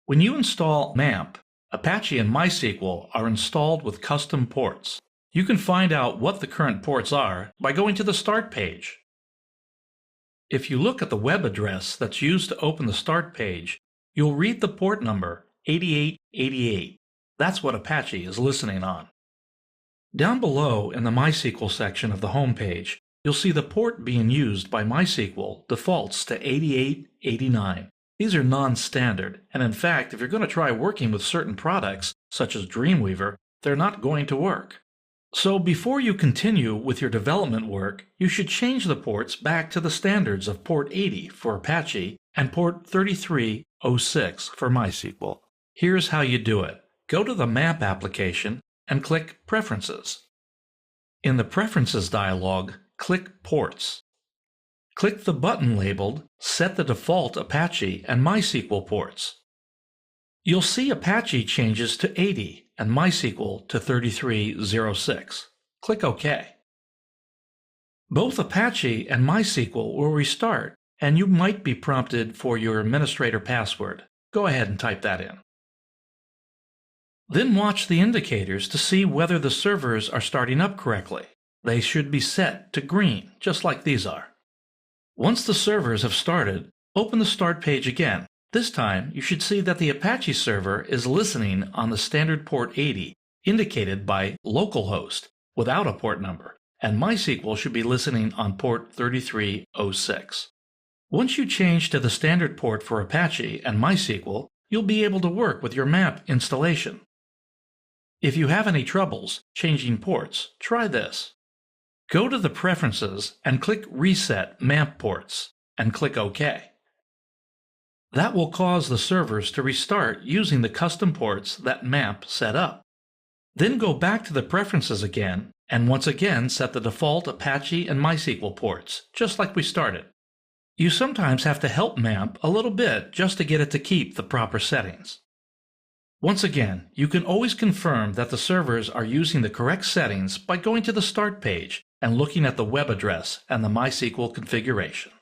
When you install MAMP, Apache and MySQL are installed with custom ports. You can find out what the current ports are by going to the Start page. If you look at the web address that's used to open the Start page, you'll read the port number 8888. That's what Apache is listening on. Down below in the MySQL section of the home page, you'll see the port being used by MySQL defaults to 8889. These are non-standard, and in fact, if you're going to try working with certain products, such as Dreamweaver, they're not going to work. So before you continue with your development work, you should change the ports back to the standards of port 80 for Apache and port 3306 for MySQL. Here's how you do it. Go to the MAMP application and click Preferences. In the Preferences dialog, click Ports. Click the button labeled Set the Default Apache and MySQL Ports. You'll see Apache changes to 80 and MySQL to 3306. Click OK. Both Apache and MySQL will restart, and you might be prompted for your administrator password. Go ahead and type that in. Then watch the indicators to see whether the servers are starting up correctly. They should be set to green, just like these are. Once the servers have started, open the Start page again. This time, you should see that the Apache server is listening on the standard port 80, indicated by localhost, without a port number, and MySQL should be listening on port 3306. Once you change to the standard port for Apache and MySQL, you'll be able to work with your MAMP installation. If you have any troubles changing ports, try this. Go to the Preferences and click Reset MAMP Ports, and click OK. That will cause the servers to restart using the custom ports that MAMP set up. Then go back to the Preferences again, and once again set the default Apache and MySQL ports, just like we started. You sometimes have to help MAMP a little bit just to get it to keep the proper settings. Once again, you can always confirm that the servers are using the correct settings by going to the Start page and looking at the web address and the MySQL configuration.